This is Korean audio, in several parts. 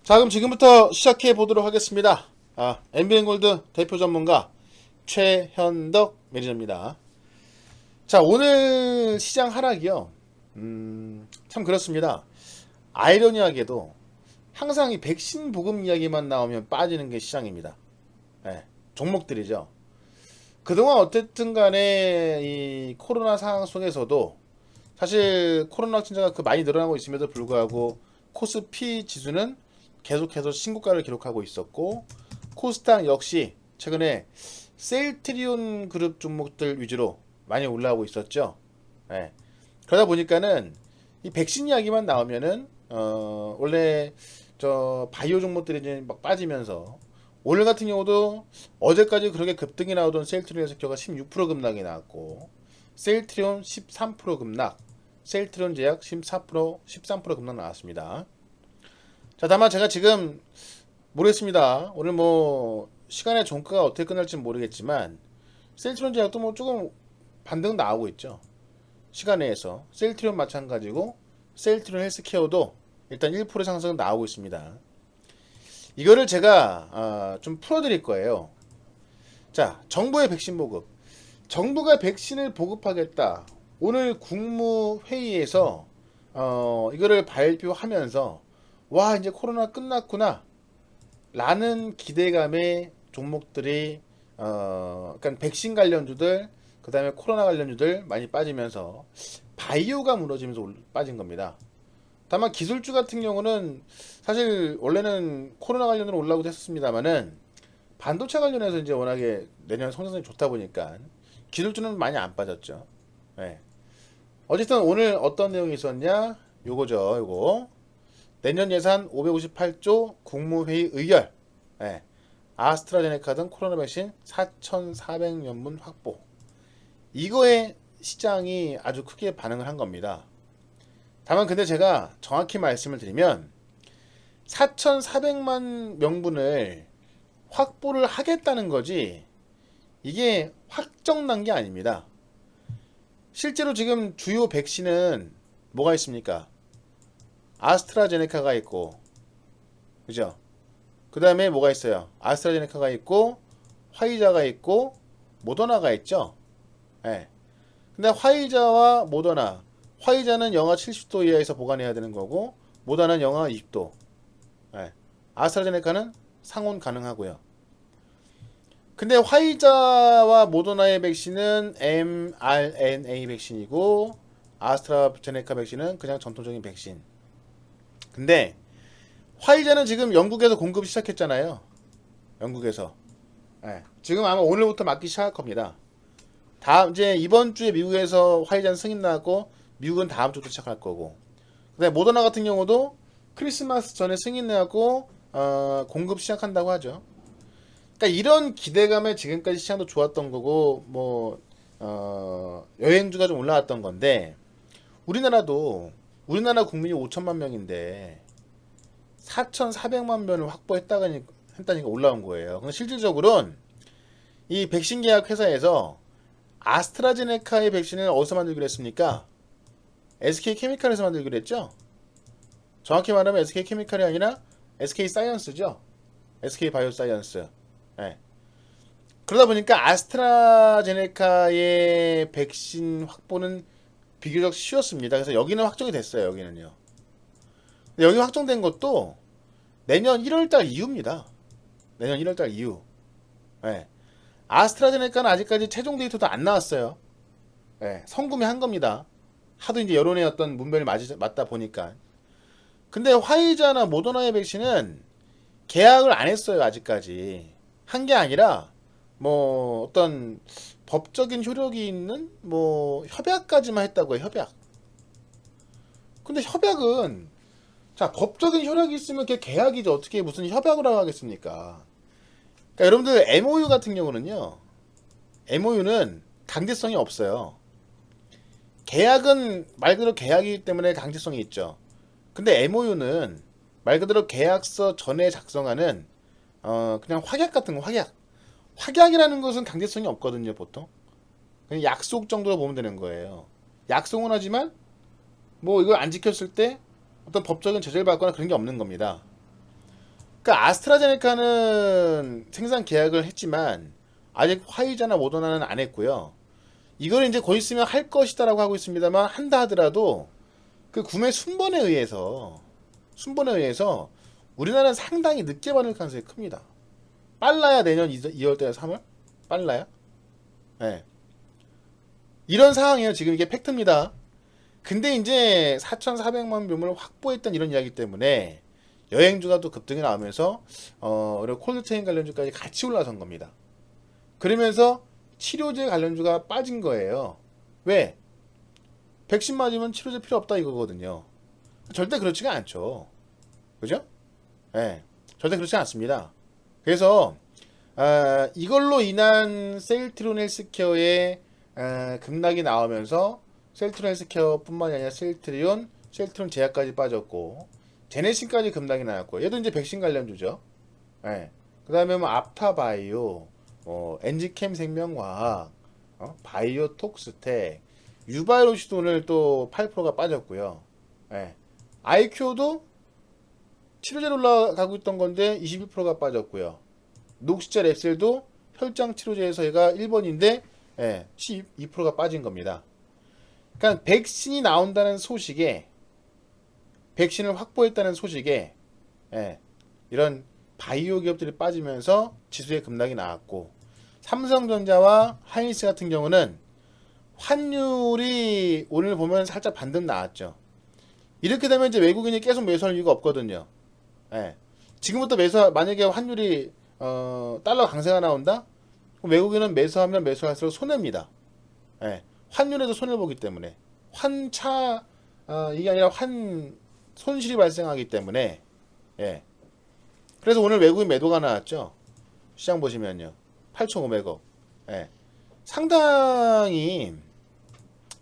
자, 그럼 지금부터 시작해 보도록 하겠습니다. MBN골드 대표 전문가 최현덕 매니저입니다. 자, 오늘 시장 하락이요. 참 그렇습니다. 아이러니하게도 항상 이 백신 보급 이야기만 나오면 빠지는 게 시장입니다. 네, 종목들이죠. 그동안 어쨌든 간에 이 코로나 상황 속에서도 사실 코로나 확진자가 많이 늘어나고 있음에도 불구하고 코스피 지수는 계속해서 신고가를 기록하고 있었고, 코스닥 역시 최근에 셀트리온 그룹 종목들 위주로 많이 올라오고 있었죠. 예. 그러다 보니까는 이 백신 이야기만 나오면은 원래 저 바이오 종목들이 이제 막 빠지면서, 오늘 같은 경우도 어제까지 그렇게 급등이 나오던 셀트리온 섹터가 16% 급락이 나왔고, 셀트리온 13% 급락, 셀트리온 제약 13% 급락 나왔습니다. 자, 다만 제가 지금 모르겠습니다. 오늘 뭐 시간의 종가가 어떻게 끝날지 모르겠지만 셀트리온 제약도 뭐 조금 반등 나오고 있죠. 시간 내에서 셀트리온 마찬가지고, 셀트리온 헬스케어도 일단 1% 상승은 나오고 있습니다. 이거를 제가 좀 풀어드릴 거예요. 자, 정부의 백신 보급. 정부가 백신을 보급하겠다. 오늘 국무회의에서 이거를 발표하면서 와, 이제 코로나 끝났구나 라는 기대감에 종목들이 그러니까 백신 관련주들, 그 다음에 코로나 관련주들 많이 빠지면서 바이오가 무너지면서 빠진 겁니다. 다만 기술주 같은 경우는 사실 원래는 코로나 관련으로 올라오기도 했었습니다만은, 반도체 관련해서 이제 워낙에 내년 성장성이 좋다 보니까 기술주는 많이 안 빠졌죠. 네. 어쨌든 오늘 어떤 내용이 있었냐? 요거죠, 요거. 내년 예산 558조 국무회의 의결. 예. 아스트라제네카 등 코로나 백신 4,400년분 확보. 이거에 시장이 아주 크게 반응을 한 겁니다. 다만 근데 제가 정확히 말씀을 드리면 4,400만 명분을 확보를 하겠다는 거지, 이게 확정난 게 아닙니다. 실제로 지금 주요 백신은 뭐가 있습니까? 아스트라제네카가 있고, 그죠? 그 다음에 뭐가 있어요? 아스트라제네카가 있고, 화이자가 있고, 모더나가 있죠? 예. 근데 화이자와 모더나, 화이자는 영하 70도 이하에서 보관해야 되는 거고, 모더나는 영하 20도. 예. 아스트라제네카는 상온 가능하고요. 근데 화이자와 모더나의 백신은 mRNA 백신이고, 아스트라제네카 백신은 그냥 전통적인 백신. 근데 화이자는 지금 영국에서 공급 시작했잖아요. 영국에서. 예. 지금 아마 오늘부터 맞기 시작할 겁니다. 다음 이제 이번 주에 미국에서 화이자는 승인 나왔고, 미국은 다음 주부터 시작할 거고. 그다음에 모더나 같은 경우도 크리스마스 전에 승인 나고 공급 시작한다고 하죠. 그러니까 이런 기대감에 지금까지 시장도 좋았던 거고, 뭐 여행주가 좀 올라왔던 건데, 우리나라 국민이 5천만 명인데 4,400만 명을 했다니까 올라온 거예요. 근데 실질적으로는 이 백신 계약 회사에서 아스트라제네카의 백신을 어디서 만들기로 했습니까? SK케미칼에서 만들기로 했죠? 정확히 말하면 SK케미칼이 아니라 SK사이언스죠? SK바이오사이언스. 네. 그러다 보니까 아스트라제네카의 백신 확보는 비교적 쉬웠습니다. 그래서 여기는 확정이 됐어요. 여기는요. 근데 여기 확정된 것도 내년 1월달 이후입니다. 내년 1월달 이후. 네. 아스트라제네카는 아직까지 최종 데이터도 안 나왔어요. 네. 선구매한 겁니다. 하도 이제 여론의 어떤 문맥을 맞다 보니까. 근데 화이자나 모더나의 백신은 계약을 안 했어요. 아직까지. 한 게 아니라 뭐 어떤 법적인 효력이 있는 뭐 협약까지만 했다고 해요. 협약. 근데 협약은, 자, 법적인 효력이 있으면 그게 계약이죠. 어떻게 무슨 협약을 하겠습니까? 그러니까 여러분들 MOU 같은 경우는요. MOU는 강제성이 없어요. 계약은 말 그대로 계약이기 때문에 강제성이 있죠. 근데 MOU는 말 그대로 계약서 전에 작성하는 그냥 확약 같은 거, 확약. 확약이라는 것은 강제성이 없거든요, 보통. 그냥 약속 정도로 보면 되는 거예요. 약속은 하지만 뭐 이걸 안 지켰을 때 어떤 법적인 제재를 받거나 그런 게 없는 겁니다. 그러니까 아스트라제네카는 생산 계약을 했지만 아직 화이자나 모더나는 안 했고요. 이걸 이제 곧 있으면 할 것이다라고 하고 있습니다만, 한다 하더라도 그 구매 순번에 의해서 우리나라는 상당히 늦게 받을 가능성이 큽니다. 빨라야 내년 2월달 3월? 빨라야? 네. 이런 상황이에요. 지금 이게 팩트입니다. 근데 이제 4,400만 묘를 확보했던 이런 이야기 때문에 여행주가 또 급등이 나오면서 그리고 콜드체인 관련주까지 같이 올라선 겁니다. 그러면서 치료제 관련주가 빠진 거예요. 왜? 백신 맞으면 치료제 필요 없다 이거거든요. 절대 그렇지가 않죠. 그죠? 네, 절대 그렇지 않습니다. 그래서 이걸로 인한 셀트리온 헬스케어의 급락이 나오면서 셀트리온 헬스케어 뿐만이 아니라 셀트리온 제약까지 빠졌고 제네신까지 급락이 나왔고, 얘도 이제 백신 관련주죠. 네. 그 다음에 뭐 앞타바이오, 엔지캠 생명과학, 바이오톡스텍, 유바이로시도 오늘 또 8%가 빠졌고요. 네. 아이큐도 치료제로 올라가고 있던 건데 21%가 빠졌고요. 녹시자 랩셀도 혈장 치료제에서 얘가 1번인데 12%가 빠진 겁니다. 그러니까 백신이 나온다는 소식에, 백신을 확보했다는 소식에 이런 바이오 기업들이 빠지면서 지수의 급락이 나왔고, 삼성전자와 하이닉스 같은 경우는 환율이 오늘 보면 살짝 반등 나왔죠. 이렇게 되면 이제 외국인이 계속 매수할 이유가 없거든요. 지금부터 만약에 환율이 달러 강세가 나온다? 그럼 외국인은 매수하면 매수할수록 손해입니다. 환율에도 손해를 보기 때문에, 이게 아니라 손실이 발생하기 때문에. 그래서 오늘 외국인 매도가 나왔죠. 시장 보시면요, 8,500억. 상당히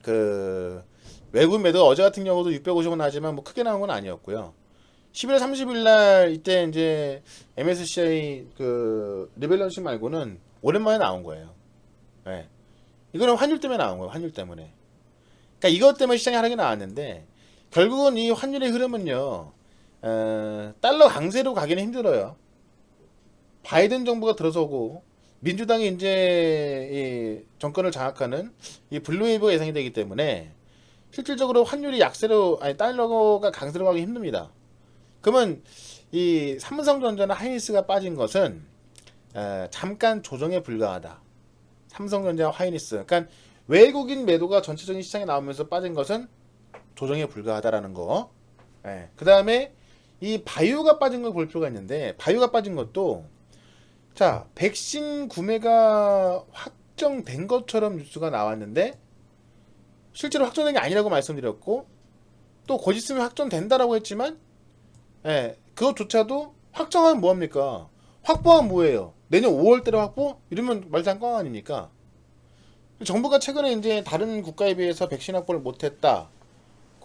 그 외국인 매도가 어제 같은 경우도 650원 하지만 뭐 크게 나온 건 아니었고요. 11월 30일 날 이때 이제 MSCI 그 리밸런싱 말고는 오랜만에 나온 거예요. 이거는 환율 때문에 나온 거예요. 환율 때문에. 그러니까 이것 때문에 시장이 하락이 나왔는데, 결국은 이 환율의 흐름은요, 달러 강세로 가기는 힘들어요. 바이든 정부가 들어서고 민주당이 이제 이 정권을 장악하는 이 블루웨이브가 예상이 되기 때문에 실질적으로 환율이 약세로, 아니 달러가 강세로 가기 힘듭니다. 그러면 이 삼성전자나 하이닉스가 빠진 것은 잠깐 조정에 불과하다. 삼성전자와 하이닉스, 그러니까 외국인 매도가 전체적인 시장에 나오면서 빠진 것은 조정에 불과하다라는 거. 그 다음에 이 바이오가 빠진 걸 볼 필요가 있는데, 바이오가 빠진 것도, 자, 백신 구매가 확정된 것처럼 뉴스가 나왔는데 실제로 확정된 게 아니라고 말씀드렸고, 또 곧 있으면 확정된다라고 했지만, 그것조차도 확정하면 뭐합니까? 확보하면 뭐예요? 내년 5월달에 확보? 이러면 말짱 꽝 아닙니까? 정부가 최근에 이제 다른 국가에 비해서 백신 확보를 못했다,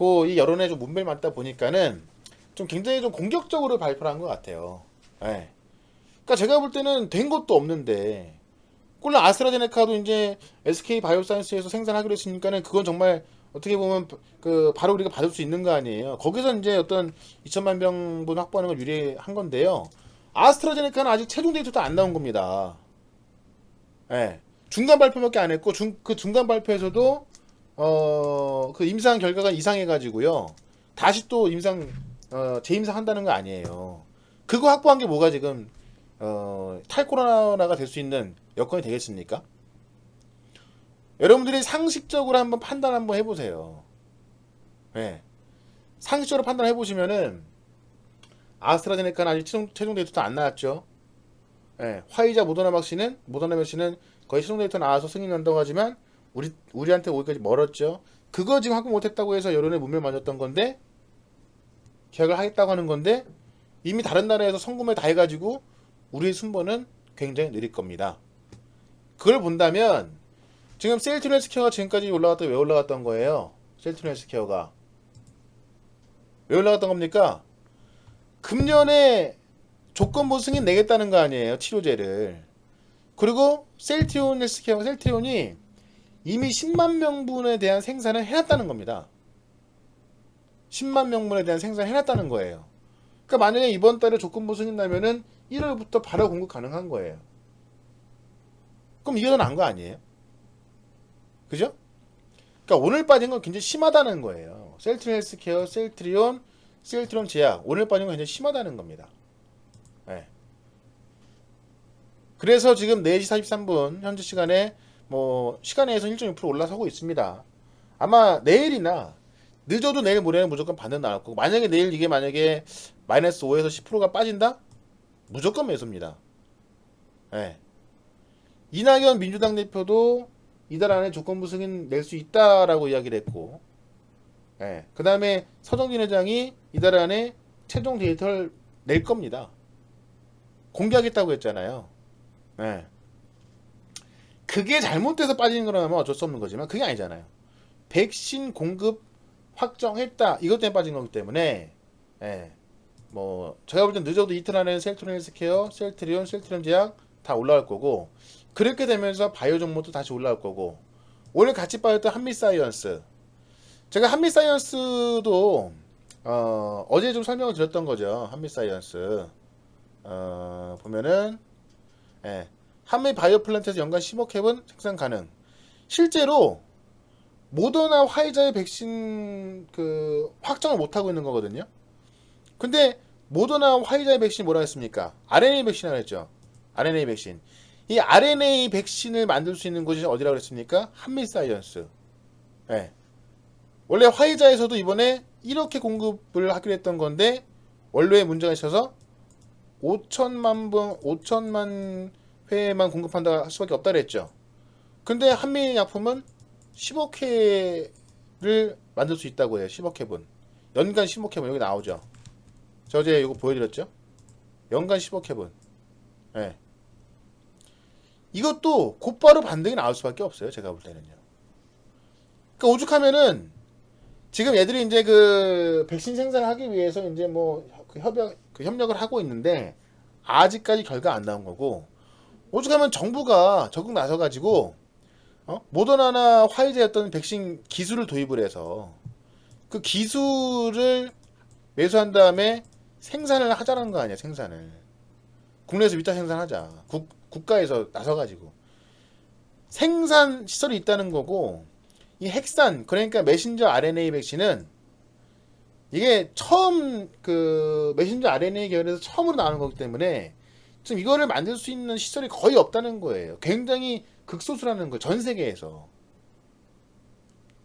이 여론에 좀 문매를 맞다 보니까는 좀 굉장히 좀 공격적으로 발표를 한 것 같아요. 그러니까 제가 볼 때는 된 것도 없는데, 꼴랑 아스트라제네카도 이제 SK 바이오사이언스에서 생산하기로 했으니까는 그건 정말 어떻게 보면 바로 우리가 받을 수 있는 거 아니에요. 거기서 이제 어떤 2천만 병분 확보하는 걸 유리한 건데요. 아스트라제네카는 아직 최종 데이터도 안 나온 겁니다. 중간 발표밖에 안 했고, 그 중간 발표에서도 그 임상 결과가 이상해가지고요, 다시 또 재임상 한다는 거 아니에요. 그거 확보한 게 뭐가 지금 탈코로나가 될 수 있는 여건이 되겠습니까? 여러분들이 상식적으로 한번 판단 한번 해보세요. 상식적으로 판단해 보시면은 아스트라제네카는 아직 최종 데이터도 안 나왔죠. 화이자 모더나 백신은 거의 최종 데이터 나와서 승인 난다고 하지만 우리한테 오기까지 멀었죠. 그거 지금 확보 못했다고 해서 여론의 문매를 맞았던 건데, 계약을 하겠다고 하는 건데, 이미 다른 나라에서 성구매 다 해가지고 우리의 순번은 굉장히 느릴 겁니다. 그걸 본다면 지금 셀트리온 헬스케어가 지금까지 올라갔다 왜 올라갔던 거예요? 셀트리온 헬스케어가 왜 올라갔던 겁니까? 금년에 조건부 승인 내겠다는 거 아니에요, 치료제를. 그리고 셀트리온이 이미 10만 명분에 대한 생산을 해놨다는 겁니다. 10만 명분에 대한 생산을 해놨다는 거예요. 그러니까 만약에 이번 달에 조건부 승인나면은 1월부터 바로 공급 가능한 거예요. 그럼 이게 더 나은 거 아니에요? 그죠? 그러니까 오늘 빠진 건 굉장히 심하다는 거예요. 셀트리온 헬스케어, 셀트리온 제약 오늘 빠진 건 굉장히 심하다는 겁니다. 네. 그래서 지금 4시 43분 현재 시간에 뭐 시간에서 1.6% 올라서고 있습니다. 아마 내일이나 늦어도 내일 모레는 무조건 반등 나올 거고, 만약에 내일 이게 만약에 마이너스 5에서 10%가 빠진다? 무조건 매수입니다. 네. 이낙연 민주당 대표도 이달 안에 조건부 승인 낼 수 있다라고 이야기를 했고, 예. 그 다음에 서정진 회장이 이달 안에 최종 데이터를 낼 겁니다. 공개하겠다고 했잖아요. 예. 그게 잘못돼서 빠지는 거라면 어쩔 수 없는 거지만 그게 아니잖아요. 백신 공급 확정했다. 이것 때문에 빠진 거기 때문에, 예. 뭐 제가 볼 땐 늦어도 이틀 안에 셀트리온 헬스케어, 셀트리온 제약 다 올라갈 거고, 그렇게 되면서 바이오 종목도 다시 올라올 거고, 오늘 같이 빠졌던 한미사이언스, 제가 한미사이언스도 어제 좀 설명을 드렸던 거죠. 한미사이언스 보면은, 예, 한미 바이오 플랜트에서 연간 10억 캡은 생산 가능. 실제로 모더나 화이자의 백신 그 확정을 못 하고 있는 거거든요. 근데 모더나 화이자의 백신 뭐라 했습니까? RNA 백신이라고 했죠. RNA 백신. 이 RNA 백신을 만들 수 있는 곳이 어디라고 그랬습니까? 한미사이언스. 네. 원래 화이자에서도 이번에 이렇게 공급을 하기로 했던 건데, 원료에 문제가 있어서 5천만 회만 공급한다 할 수밖에 없다 그랬죠. 근데 한미약품은 10억 회를 만들 수 있다고 해요. 10억 회분. 연간 10억 회분 여기 나오죠. 저 어제 이거 보여드렸죠. 연간 10억 회분. 네. 이것도 곧바로 반등이 나올 수밖에 없어요. 제가 볼 때는요. 그러니까 오죽하면은 지금 얘들이 이제 그 백신 생산을 하기 위해서 이제 뭐 그 협력을 하고 있는데 아직까지 결과 안 나온 거고, 오죽하면 정부가 적극 나서 가지고 모더나나 화이자였던 백신 기술을 도입을 해서 그 기술을 매수한 다음에 생산을 하자는 거 아니야. 생산을 국내에서 위탁 생산하자. 국가에서 나서가지고 생산 시설이 있다는 거고, 이 핵산, 그러니까 메신저 RNA 백신은 이게 처음 그 메신저 RNA 계열에서 처음으로 나오는 거기 때문에 지금 이거를 만들 수 있는 시설이 거의 없다는 거예요. 굉장히 극소수라는 거예요. 전 세계에서.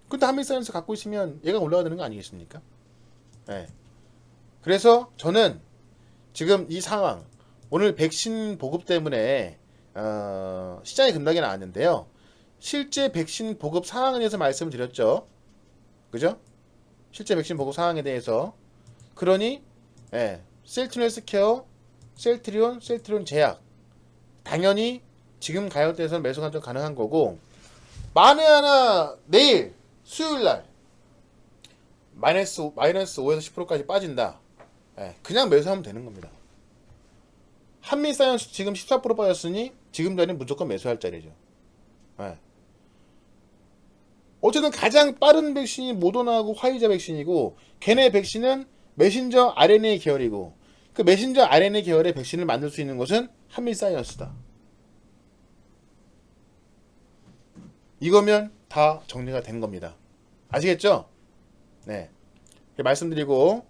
근데 한미사이언스 갖고 있으면 얘가 올라가야 되는 거 아니겠습니까? 네. 그래서 저는 지금 이 상황, 오늘 백신 보급 때문에 시장이 급락이 나왔는데요. 실제 백신 보급 상황에 대해서 말씀을 드렸죠. 그죠? 실제 백신 보급 상황에 대해서. 그러니 셀트리온 헬스케어, 셀트리온 제약, 당연히 지금 가격대에서는 매수 관점 가능한 거고, 만에 하나 내일 수요일날 마이너스 5에서 10%까지 빠진다. 그냥 매수하면 되는 겁니다. 한미사이언스 지금 14% 빠졌으니 지금 자리는 무조건 매수할 자리죠. 어쨌든 가장 빠른 백신이 모더나하고 화이자 백신이고, 걔네 백신은 메신저 RNA 계열이고, 그 메신저 RNA 계열의 백신을 만들 수 있는 것은 한미사이언스다. 이거면 다 정리가 된 겁니다. 아시겠죠? 네. 말씀드리고,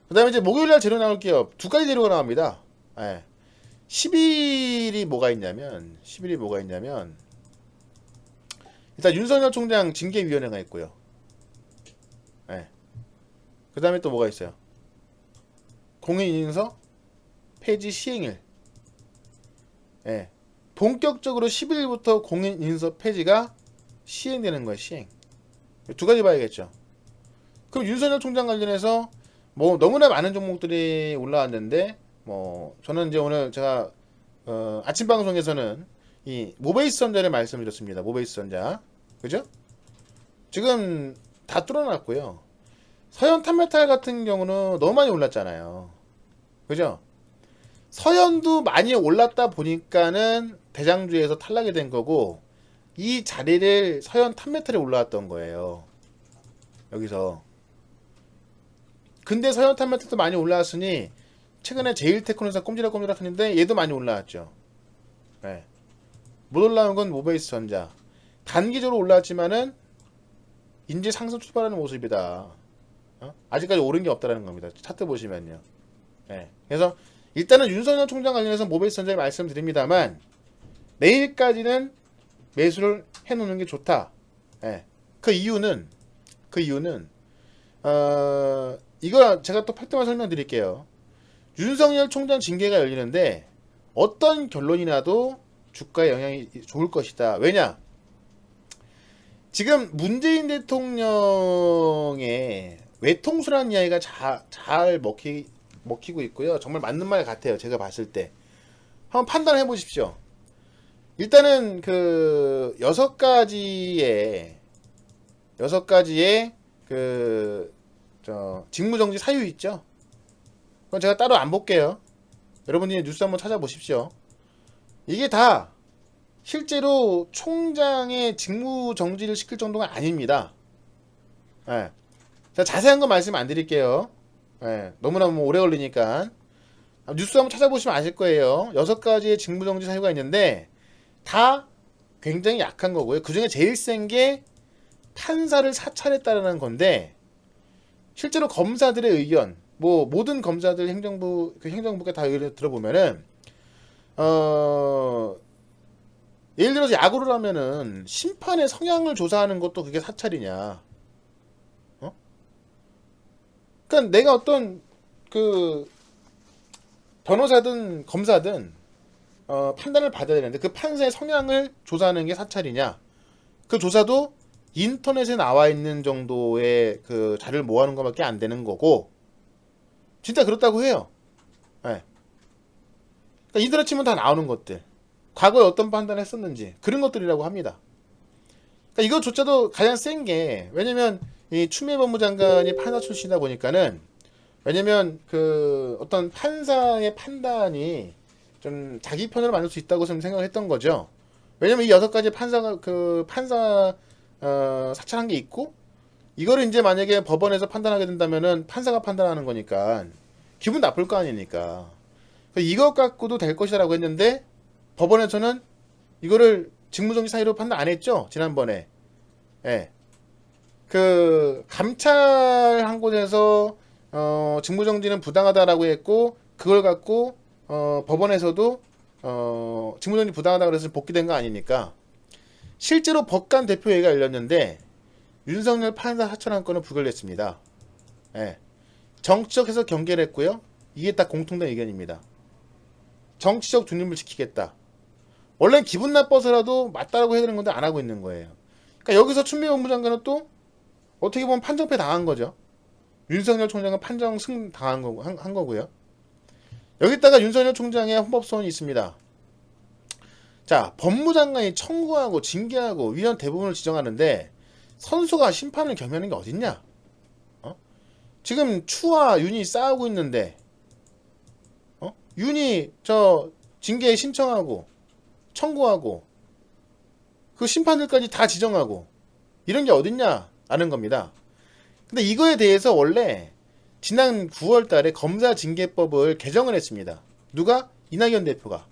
그 다음에 이제 목요일날 재료 나올게요. 두 가지 재료가 나옵니다. 10일이 뭐가 있냐면, 일단 윤석열 총장 징계위원회가 있고요. 그 다음에 또 뭐가 있어요? 공인인증서 폐지 시행일. 본격적으로 10일부터 공인인증서 폐지가 시행되는 거예요. 시행. 두 가지 봐야겠죠. 그럼 윤석열 총장 관련해서 뭐 너무나 많은 종목들이 올라왔는데, 뭐 저는 이제 오늘 제가 아침 방송에서는 이 모베이스 전자를 말씀드렸습니다. 모베이스 전자. 그죠? 지금 다 뚫어놨고요. 서현 탄메탈 같은 경우는 너무 많이 올랐잖아요. 그죠? 서현도 많이 올랐다 보니까는 대장주에서 탈락이 된 거고, 이 자리를 서현 탄메탈이 올라왔던 거예요. 여기서. 근데 서현 탄메탈도 많이 올라왔으니 최근에 제일테크노에서 꼼지락꼼지락 했는데 얘도 많이 올라왔죠. 네. 못 올라온 건 모베이스전자. 단기적으로 올라왔지만은 인지 상승 출발하는 모습이다. 아직까지 오른 게 없다라는 겁니다. 차트 보시면요. 네. 그래서 일단은 윤석열 총장 관련해서 모베이스전자에 말씀드립니다만 내일까지는 매수를 해놓는 게 좋다. 네. 그 이유는 이거 제가 또 팔등만 설명드릴게요. 윤석열 총장 징계가 열리는데 어떤 결론이 나도 주가에 영향이 좋을 것이다. 왜냐? 지금 문재인 대통령의 외통수라는 이야기가 잘 먹히고 있고요. 정말 맞는 말 같아요. 제가 봤을 때. 한번 판단해 보십시오. 일단은 그 6가지의 직무정지 사유 있죠. 그건 제가 따로 안 볼게요. 여러분이 뉴스 한번 찾아보십시오. 이게 다 실제로 총장의 직무정지를 시킬 정도가 아닙니다. 예. 자, 자세한 거 말씀 안 드릴게요. 예. 너무너무 오래 걸리니까. 뉴스 한번 찾아보시면 아실 거예요. 6가지의 직무정지 사유가 있는데 다 굉장히 약한 거고요. 그 중에 제일 센 게 판사를 사찰했다는 건데 실제로 검사들의 의견, 뭐 모든 검사들 행정부가 다 의견을 들어보면은 예를 들어서 야구를 하면은 심판의 성향을 조사하는 것도 그게 사찰이냐? 그러니까 내가 어떤 그 변호사든 검사든 판단을 받아야 되는데 그 판사의 성향을 조사하는 게 사찰이냐? 그 조사도 인터넷에 나와 있는 정도의 그 자료를 모아놓은 것밖에 안 되는 거고 진짜 그렇다고 해요. 네. 그러니까 인터넷 치면 다 나오는 것들, 과거에 어떤 판단을 했었는지 그런 것들이라고 합니다. 그러니까 이거조차도 가장 센 게 왜냐면 이 추미애 법무장관이 판사 출신이다 보니까는 왜냐면 그 어떤 판사의 판단이 좀 자기 편으로 만들 수 있다고 생각을 했던 거죠. 왜냐면 이 6가지 판사 사찰한 게 있고 이거를 이제 만약에 법원에서 판단하게 된다면은 판사가 판단하는 거니까 기분 나쁠 거 아닙니까. 이것 갖고도 될 것이라고 했는데 법원에서는 이거를 직무정지 사유로 판단 안 했죠. 지난번에. 예. 그 감찰한 곳에서 직무정지는 부당하다라고 했고 그걸 갖고 법원에서도 직무정지 부당하다고 그래서 복귀된 거 아닙니까? 실제로 법관 대표회의가 열렸는데 윤석열 판사 사찰한 건은 부결됐습니다. 예. 정치적 해서 경계를 했고요. 이게 딱 공통된 의견입니다. 정치적 중립을 지키겠다. 원래 기분 나빠서라도 맞다라고 해야 되는 건데 안 하고 있는 거예요. 그러니까 여기서 추미애 법무장관은 또 어떻게 보면 판정패 당한 거죠. 윤석열 총장은 판정 승 당한 거고 한 거고요. 여기다가 윤석열 총장의 헌법소원이 있습니다. 자, 법무장관이 청구하고 징계하고 위원 대부분을 지정하는데 선수가 심판을 겸하는 게 어딨냐? 지금 추와 윤이 싸우고 있는데 윤이 저 징계 신청하고 청구하고 그 심판들까지 다 지정하고 이런 게 어딨냐라는 겁니다. 근데 이거에 대해서 원래 지난 9월 달에 검사징계법을 개정을 했습니다. 누가? 이낙연 대표가.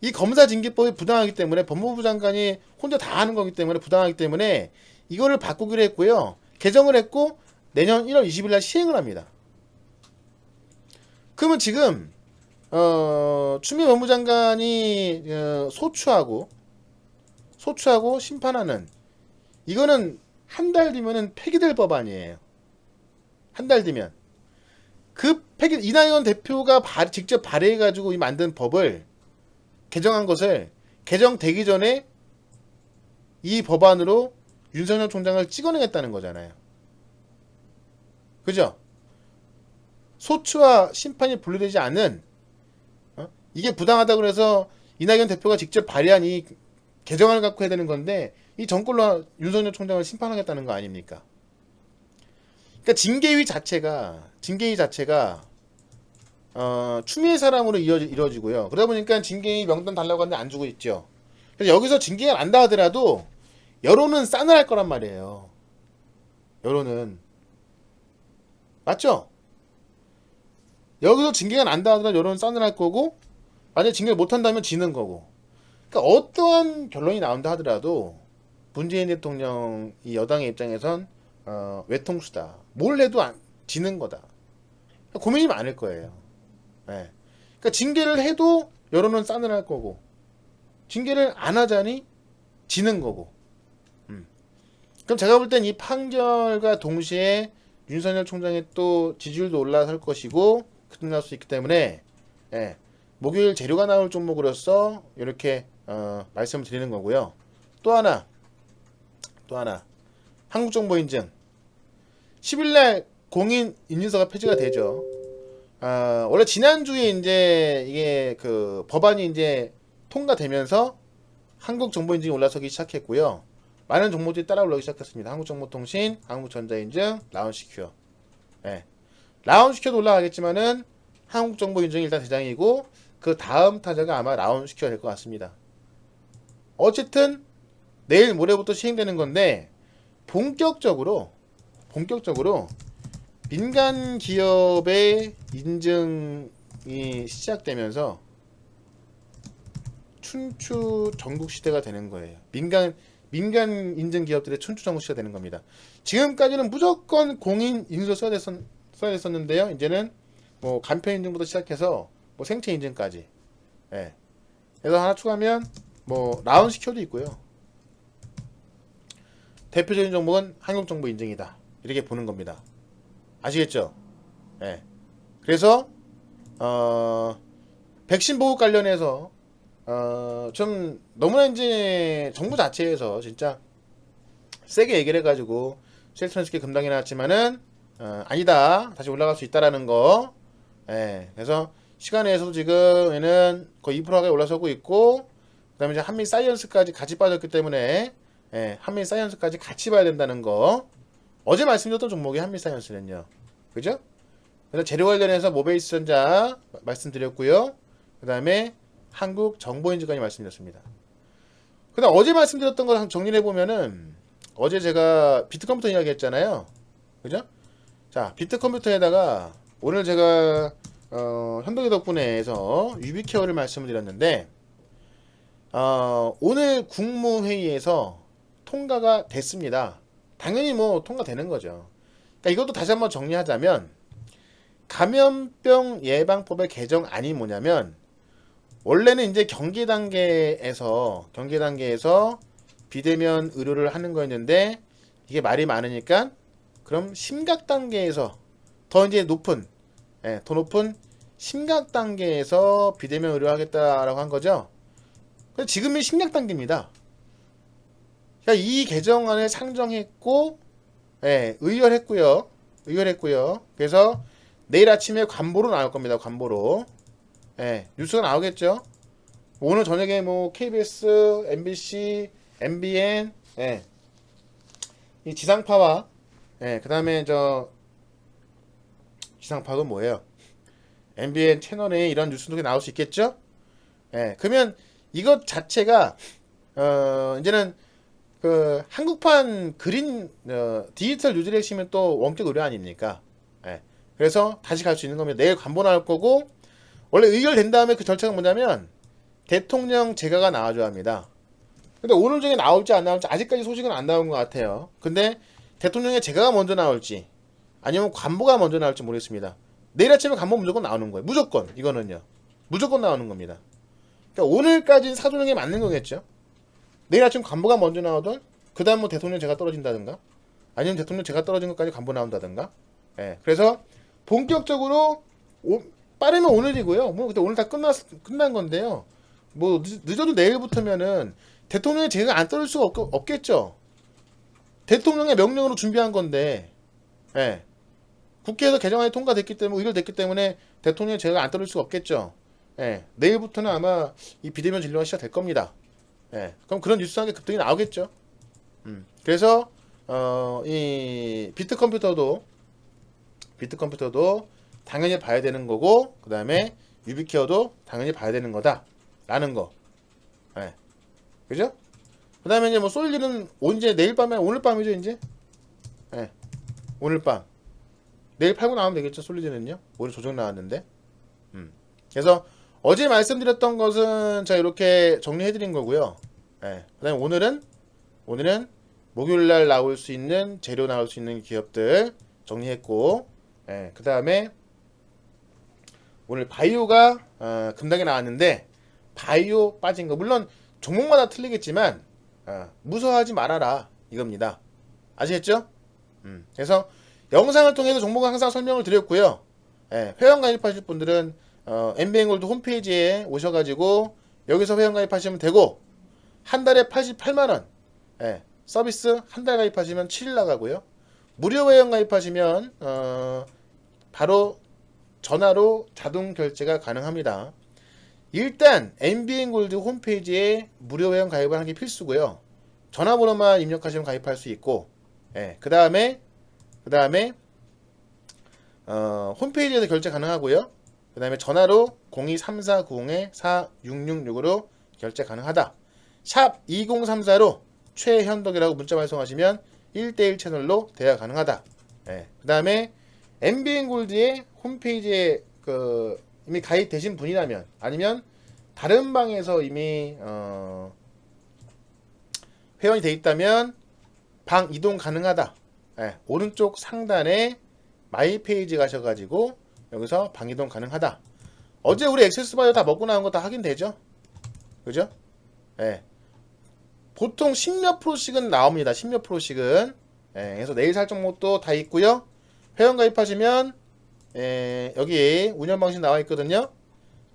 이 검사징계법이 부당하기 때문에 법무부 장관이 혼자 다 하는 거기 때문에 부당하기 때문에 이거를 바꾸기로 했고요. 개정을 했고 내년 1월 20일 날 시행을 합니다. 그러면 지금 추미애 법무장관이 소추하고 심판하는 이거는 한 달 뒤면은 폐기될 법안이에요. 한 달 뒤면 그 이낙연 대표가 직접 발의해가지고 만든 법을 개정한 것을 개정되기 전에 이 법안으로 윤석열 총장을 찍어내겠다는 거잖아요. 그죠? 소추와 심판이 분리되지 않은 이게 부당하다고 그래서 이낙연 대표가 직접 발의한 이 개정안을 갖고 해야 되는 건데 이 정권로 윤석열 총장을 심판하겠다는 거 아닙니까? 그러니까 징계위 자체가 추미애 사람으로 이루어지고요. 그러다 보니까 징계위 명단 달라고 하는데 안 주고 있죠. 그래서 여기서 징계가 난다 하더라도 여론은 싸늘할 거란 말이에요. 여론은 맞죠? 여기서 징계가 난다 하더라도 여론은 싸늘할 거고, 만약에 징계를 못한다면 지는 거고. 그러니까 어떠한 결론이 나온다 하더라도 문재인 대통령 이 여당의 입장에선 외통수다. 뭘 해도 지는 거다. 고민이 많을 거예요. 네. 그러니까 징계를 해도 여론은 싸늘할 거고, 징계를 안 하자니 지는 거고. 그럼 제가 볼 땐 이 판결과 동시에 윤석열 총장의 또 지지율도 올라설 것이고 급등할 수 있기 때문에 예, 목요일 재료가 나올 종목으로서 이렇게 말씀을 드리는 거고요. 또 하나 한국정보인증 10일날 공인 인증서가 폐지가 되죠. 원래 지난주에 이제 이게 그 법안이 이제 통과되면서 한국정보인증이 올라서기 시작했고요. 많은 종목들이 따라 올라오기 시작했습니다. 한국정보통신, 한국전자인증, 라운시큐어. 예. 라운시큐어도 올라가겠지만은 한국정보인증이 일단 대장이고 그 다음 타자가 아마 라운시큐어 될 것 같습니다. 어쨌든 내일 모레부터 시행되는 건데 본격적으로 민간 기업의 인증이 시작되면서 춘추 전국 시대가 되는 거예요. 민간 인증 기업들의 춘추 전국 시대가 되는 겁니다. 지금까지는 무조건 공인 인증서 써야 됐었는데요. 이제는 뭐 간편 인증부터 시작해서 뭐 생체 인증까지. 예. 그래서 하나 추가하면 뭐 라운시큐어도 있고요. 대표적인 종목은 한국정보 인증이다. 이렇게 보는 겁니다. 아시겠죠? 예. 그래서 백신 보급 관련해서 좀 너무나 이제 정부 자체에서 진짜 세게 얘기를 해가지고 셀트런스키 급락이 나왔지만은 아니다, 다시 올라갈 수 있다라는 거. 예. 그래서 시간에서도 지금에는 거의 2%가 올라서고 있고, 그다음에 이제 한미 사이언스까지 같이 빠졌기 때문에 예, 한미 사이언스까지 같이 봐야 된다는 거. 어제 말씀드렸던 종목이 한미 사이언스는요. 그죠? 그래서 재료 관련해서 모베이스 전자 말씀드렸고요. 그 다음에 한국 정보인증까지 말씀드렸습니다. 그 다음 어제 말씀드렸던 거 정리를 해보면은 어제 제가 비트컴퓨터 이야기 했잖아요. 그죠? 자, 비트컴퓨터에다가 오늘 제가 현덕이 덕분에 해서 유비케어를 말씀을 드렸는데 오늘 국무회의에서 통과가 됐습니다. 당연히 뭐 통과되는 거죠. 그러니까 이것도 다시 한번 정리하자면 감염병 예방법의 개정안이 뭐냐면 원래는 이제 경계 단계에서 비대면 의료를 하는 거였는데 이게 말이 많으니까 그럼 심각 단계에서 더 이제 높은 더 높은 심각 단계에서 비대면 의료하겠다라고 한 거죠. 지금이 심각 단계입니다. 그러니까 이 개정안을 상정했고 의결했고요. 그래서 내일 아침에 관보로 나올 겁니다. 관보로. 뉴스가 나오겠죠. 오늘 저녁에 뭐 KBS, MBC, MBN, 이 지상파와 그 다음에 지상파가 뭐예요? MBN 채널에 이런 뉴스들이 나올 수 있겠죠. 그러면 이것 자체가 이제는 그 한국판 그린 디지털 뉴스의 핵심은 또 원격 의료 아닙니까? 그래서 다시 갈 수 있는 겁니다. 내일 관보 나올 거고 원래 의결된 다음에 그 절차가 뭐냐면 대통령 재가가 나와줘야 합니다. 근데 오늘 중에 나올지 안 나올지 아직까지 소식은 안 나온 것 같아요. 근데 대통령의 재가가 먼저 나올지 아니면 관보가 먼저 나올지 모르겠습니다. 내일 아침에 관보 무조건 나오는 거예요. 무조건 이거는요. 무조건 나오는 겁니다. 그러니까 오늘까지는 사도령에 맞는 거겠죠. 내일 아침 관보가 먼저 나오던 그 다음 뭐 대통령 재가 떨어진다든가 아니면 대통령 재가 떨어진 것까지 관보 나온다든가. 그래서 본격적으로 빠르면 오늘이고요. 뭐 그때 오늘 다 끝난 건데요. 뭐 늦어도 내일부터면은 대통령의 재가 안 떨어질 수가 없겠죠. 대통령의 명령으로 준비한 건데, 국회에서 개정안이 통과됐기 때문에 의결됐기 때문에 대통령의 재가 안 떨어질 수가 없겠죠. 내일부터는 아마 이 비대면 진료가 시작될 겁니다. 그럼 그런 뉴스한 급등이 나오겠죠. 그래서 이 비트컴퓨터도 당연히 봐야 되는 거고, 그 다음에 유비케어도 당연히 봐야 되는 거다라는 거. 그죠? 그 다음에 이제 뭐 솔리는 언제 내일 밤에 오늘 밤이죠 이제. 오늘 밤 내일 팔고 나오면 되겠죠. 솔리드는요. 오늘 조정 나왔는데. 그래서 어제 말씀드렸던 것은 제가 이렇게 정리해드린 거고요. 예. 그다음에 오늘은 목요일날 나올 수 있는 재료 나올 수 있는 기업들 정리했고, 예. 그다음에 오늘 바이오가 급락이 나왔는데 바이오 빠진 거 물론 종목마다 틀리겠지만 무서워하지 말아라 이겁니다. 아시겠죠? 그래서 영상을 통해서 종목은 항상 설명을 드렸고요. 예. 회원 가입하실 분들은 MBN골드 홈페이지에 오셔가지고 여기서 회원 가입하시면 되고 한 달에 88만원 서비스 한 달 가입하시면 7일 나가고요. 무료 회원 가입하시면 바로 전화로 자동 결제가 가능합니다. 일단 MBN골드 홈페이지에 무료 회원 가입을 하는 게 필수고요. 전화번호만 입력하시면 가입할 수 있고 그 다음에 홈페이지에서 결제 가능하고요. 그 다음에 전화로 023490-4666으로 결제 가능하다. 샵 2034로 최현덕이라고 문자 발송하시면 1대1 채널로 대화 가능하다. 그 다음에 MBN골드의 홈페이지에 이미 가입되신 분이라면 아니면 다른 방에서 이미 회원이 되어 있다면 방 이동 가능하다. 오른쪽 상단에 마이 페이지 가셔가지고 여기서 방 이동 가능하다. 어제 우리 액세스바이오 다 먹고 나온 거 다 확인되죠? 그죠? 보통 10몇 프로씩은 나옵니다. 10몇 프로씩은. 그래서 내일 살 종목도 다 있고요. 회원 가입하시면 여기 운영 방식 나와 있거든요.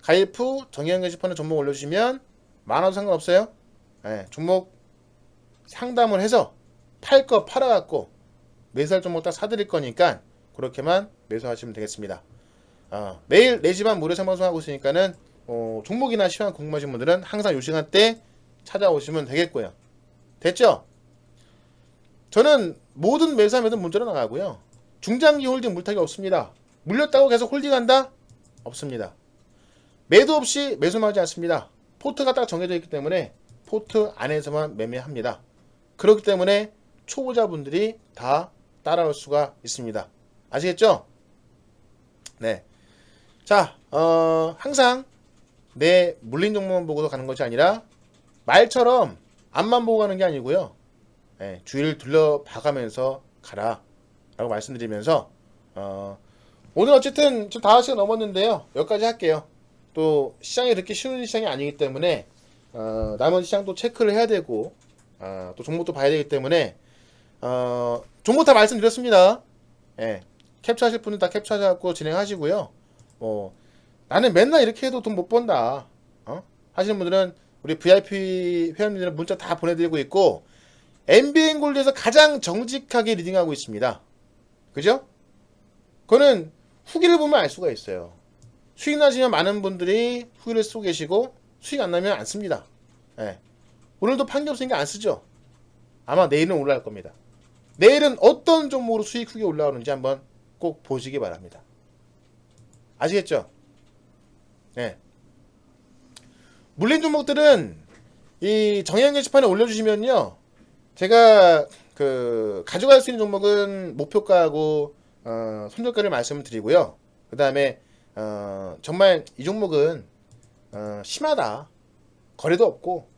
가입 후 정의연 게시판에 종목 올려주시면 많아도 상관없어요. 종목 상담을 해서 팔 거 팔아갖고 매수할 종목 딱 사드릴 거니까 그렇게만 매수하시면 되겠습니다. 매일 4시반 무료 생방송하고 있으니까는 종목이나 시황 궁금하신 분들은 항상 이 시간대 찾아오시면 되겠고요. 됐죠? 저는 모든 매수하면 문자로 나가고요. 중장기 홀딩 물타기 없습니다. 물렸다고 계속 홀딩한다? 없습니다. 매도 없이 매수하지 않습니다. 포트가 딱 정해져 있기 때문에 포트 안에서만 매매합니다. 그렇기 때문에 초보자분들이 다 따라올 수가 있습니다. 아시겠죠? 네. 자, 항상 내 물린 종목만 보고서 가는 것이 아니라 말처럼 앞만 보고 가는 게 아니고요. 주위를 둘러봐가면서 가라 라고 말씀드리면서 오늘 어쨌든 지금 5시가 넘었는데요. 여기까지 할게요. 또 시장이 그렇게 쉬운 시장이 아니기 때문에 남은 시장도 체크를 해야 되고 또 종목도 봐야 되기 때문에 종목 다 말씀드렸습니다. 캡처하실 분은 다 캡처하셔서 진행하시고요. 나는 맨날 이렇게 해도 돈 못 번다 하시는 분들은 우리 VIP 회원님들은 문자 다 보내드리고 있고 MBN골드에서 가장 정직하게 리딩하고 있습니다. 그죠? 그거는 후기를 보면 알 수가 있어요. 수익 나시면 많은 분들이 후기를 쓰고 계시고 수익 안 나면 안 씁니다. 오늘도 판기 없으니까 안 쓰죠. 아마 내일은 올라갈 겁니다. 내일은 어떤 종목으로 수익 후기 올라오는지 한번 꼭 보시기 바랍니다. 아시겠죠? 물린 종목들은 이 정의연 게시판에 올려주시면요. 제가 가져갈 수 있는 종목은 목표가하고 손절가를 말씀을 드리고요. 그 다음에 정말 이 종목은 심하다. 거래도 없고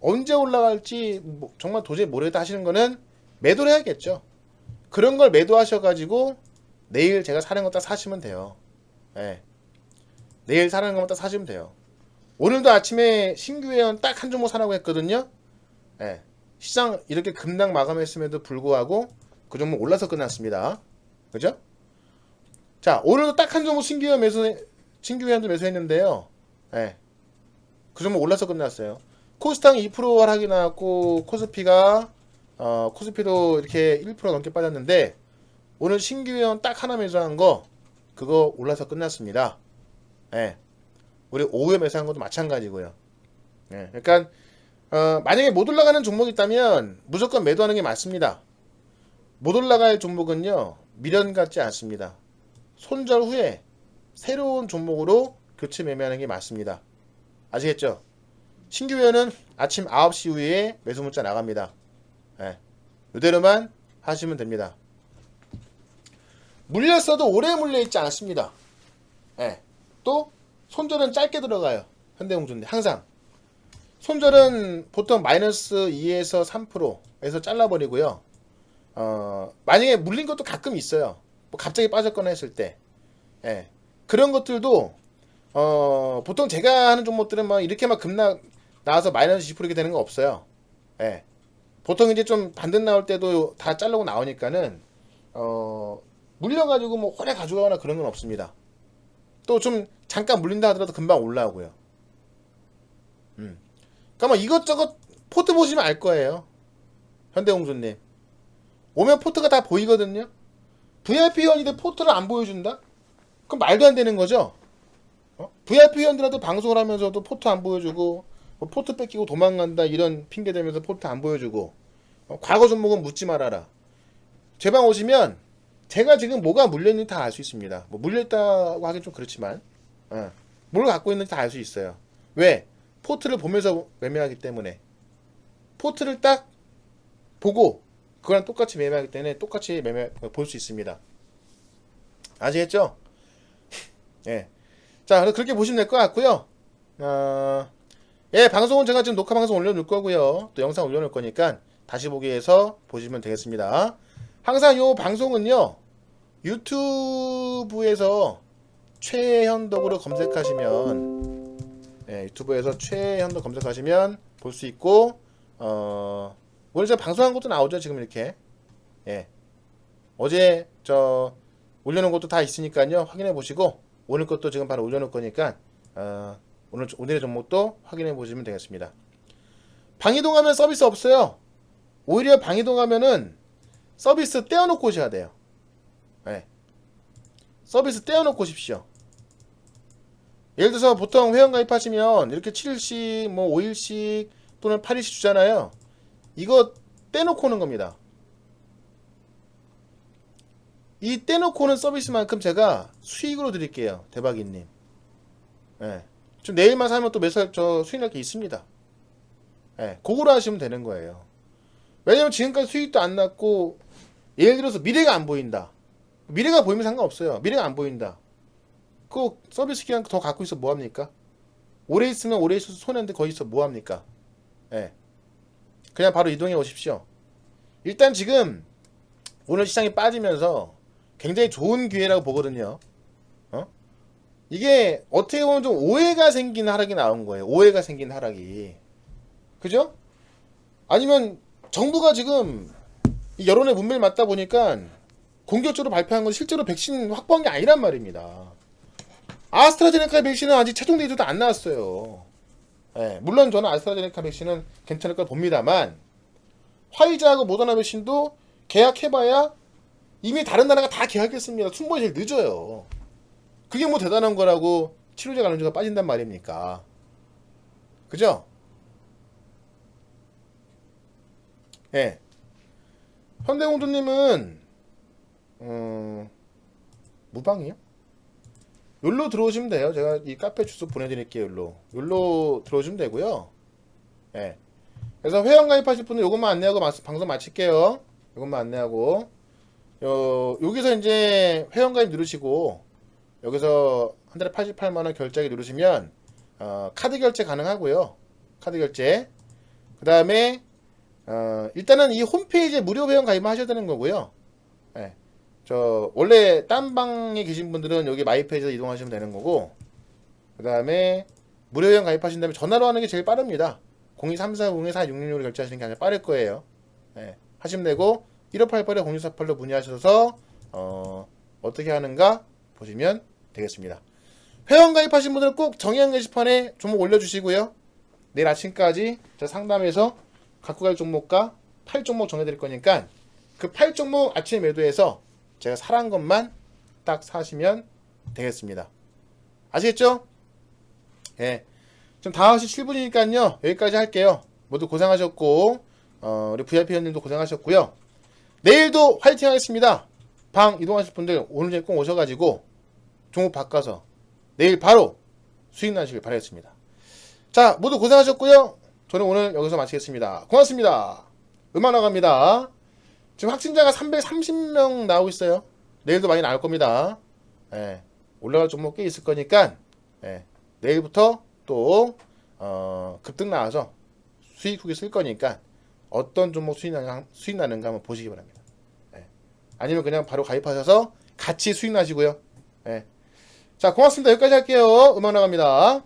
언제 올라갈지 정말 도저히 모르겠다 하시는 거는 매도를 해야겠죠. 그런 걸 매도하셔가지고 내일 제가 사는 거 딱 사시면 돼요. 내일 사는 것만 딱 사시면 돼요. 오늘도 아침에 신규 회원 딱 한 종목 사라고 했거든요. 시장 이렇게 급락 마감했음에도 불구하고 그 종목 올라서 끝났습니다. 그죠? 자, 오늘도 딱 한 종목 신규 회원도 매수했는데요. 그 종목 올라서 끝났어요. 코스닥 2% 하락이 나왔고 코스피도 이렇게 1% 넘게 빠졌는데 오늘 신규 회원 딱 하나 매수한 거 그거 올라서 끝났습니다. 우리 오후에 매수한 것도 마찬가지고요. 그러니까 만약에 못 올라가는 종목이 있다면 무조건 매도하는 게 맞습니다. 못 올라갈 종목은요 미련 같지 않습니다. 손절 후에 새로운 종목으로 교체 매매하는 게 맞습니다. 아시겠죠? 신규 회원은 아침 9시 이후에 매수 문자 나갑니다. 이대로만 하시면 됩니다. 물렸어도 오래 물려있지 않습니다. 예. 또 손절은 짧게 들어가요. 현대공주인데 항상 손절은 보통 마이너스 2에서 3%에서 잘라버리고요. 만약에 물린 것도 가끔 있어요. 뭐 갑자기 빠졌거나 했을 때. 예. 그런 것들도 보통 제가 하는 종목들은 막 이렇게 막 급락 나와서 마이너스 20% 이렇게 되는 거 없어요. 예. 보통 이제 좀 반듯 나올 때도 다 자르고 나오니까는 물려가지고 뭐 오래 가져가거나 그런 건 없습니다. 또 좀 잠깐 물린다 하더라도 금방 올라오고요. 그러니까 뭐 이것저것 포트 보시면 알 거예요. 현대공주님. 오면 포트가 다 보이거든요. VIP 회원인데 포트를 안 보여준다? 그럼 말도 안 되는 거죠. VIP 회원들한테 방송을 하면서도 포트 안 보여주고 뭐 포트 뺏기고 도망간다 이런 핑계 대면서 포트 안 보여주고 과거 종목은 묻지 말아라. 제 방 오시면 제가 지금 뭐가 물렸는지 다 알 수 있습니다. 뭐 물렸다고 하긴 좀 그렇지만 뭘 갖고 있는지 다 알 수 있어요. 왜? 포트를 보면서 매매하기 때문에. 포트를 딱 보고 그거랑 똑같이 매매하기 때문에 똑같이 매매 볼 수 있습니다. 아시겠죠? 예. 자, 그렇게 보시면 될 것 같고요. 예, 방송은 제가 지금 녹화 방송 올려놓을 거고요. 또 영상 올려놓을 거니까 다시 보기 위해서 보시면 되겠습니다. 항상 요 방송은요, 유튜브에서 최현덕으로 검색하시면, 예, 유튜브에서 최현덕 검색하시면 볼 수 있고, 오늘 제가 방송한 것도 나오죠, 지금 이렇게. 예. 어제 올려놓은 것도 다 있으니까요, 확인해 보시고, 오늘 것도 지금 바로 올려놓을 거니까, 오늘의 종목도 확인해 보시면 되겠습니다. 방이동하면 서비스 없어요. 오히려 방이동하면은 서비스 떼어놓고 오셔야 돼요. 네. 서비스 떼어놓고 오십시오. 예를 들어서 보통 회원 가입하시면 이렇게 7일씩 뭐 5일씩 또는 8일씩 주잖아요. 이거 떼놓고 오는 겁니다. 이 떼놓고 오는 서비스만큼 제가 수익으로 드릴게요. 대박이님. 네. 좀 내일만 사면 또 매달 수익 날 게 있습니다. 네. 그거로 하시면 되는 거예요. 왜냐면 지금까지 수익도 안 났고, 예를 들어서 미래가 안 보인다. 미래가 보이면 상관없어요. 미래가 안 보인다. 그 서비스 기간 더 갖고 있어 뭐합니까? 오래 있으면 오래 있어서 손해인데 거기 있어 뭐합니까? 예. 그냥 바로 이동해 오십시오. 일단 지금 오늘 시장이 빠지면서 굉장히 좋은 기회라고 보거든요. 이게 어떻게 보면 좀 오해가 생긴 하락이 나온 거예요. 오해가 생긴 하락이. 그죠? 아니면 정부가 지금 여론의 문매를 맞다 보니까 공격적으로 발표한 건 실제로 백신 확보한 게 아니란 말입니다. 아스트라제네카 백신은 아직 최종 데이터도 안 나왔어요. 예, 물론 저는 아스트라제네카 백신은 괜찮을 까 봅니다만 화이자하고 모더나 백신도 계약해봐야 이미 다른 나라가 다 계약했습니다. 순번이 제일 늦어요. 그게 뭐 대단한 거라고 치료제 관련주가 빠진단 말입니까? 그죠? 예. 현대공주님은 무방이요? 욜로 들어오시면 돼요. 제가 이 카페 주소 보내드릴게요. 욜로 들어오시면 되고요. 예. 그래서 회원 가입하실 분은 요것만 안내하고 방송 마칠게요. 요것만 안내하고 여기서 이제 회원 가입 누르시고 여기서 한 달에 88만원 결제하기 누르시면 카드 결제 가능하고요. 카드 결제. 그 다음에 일단은 이 홈페이지에 무료 회원 가입만 하셔야 되는 거고요. 예. 원래 딴 방에 계신 분들은 여기 마이페이지에서 이동하시면 되는 거고, 그 다음에 무료 회원 가입하신 다음에 전화로 하는 게 제일 빠릅니다. 02340-4666로 결제하시는 게 아니라 빠를 거예요. 예. 하시면 되고 1588에 0648로 문의하셔서 어떻게 하는가 보시면 되겠습니다. 회원 가입하신 분들은 꼭 정의한 게시판에 종목 올려주시고요. 내일 아침까지 제가 상담해서 갖고 갈 종목과 8종목 정해드릴 거니까 그 8종목 아침에 매도해서 제가 사란 것만 딱 사시면 되겠습니다. 아시겠죠? 예. 지금 5시 7분이니까요. 여기까지 할게요. 모두 고생하셨고, 우리 VIP 회원님도 고생하셨고요. 내일도 화이팅 하겠습니다. 방 이동하실 분들 오늘 꼭 오셔가지고 종목 바꿔서 내일 바로 수익 나시길 바라겠습니다. 자, 모두 고생하셨고요. 저는 오늘 여기서 마치겠습니다. 고맙습니다. 음악 나갑니다. 지금 확진자가 330명 나오고 있어요. 내일도 많이 나올 겁니다. 예, 올라갈 종목 꽤 있을 거니까 예, 내일부터 또 급등 나와서 수익 후기 쓸 거니까 어떤 종목 수익 나는가 한번 보시기 바랍니다. 예. 아니면 그냥 바로 가입하셔서 같이 수익 나시고요. 예. 자, 고맙습니다. 여기까지 할게요. 음악 나갑니다.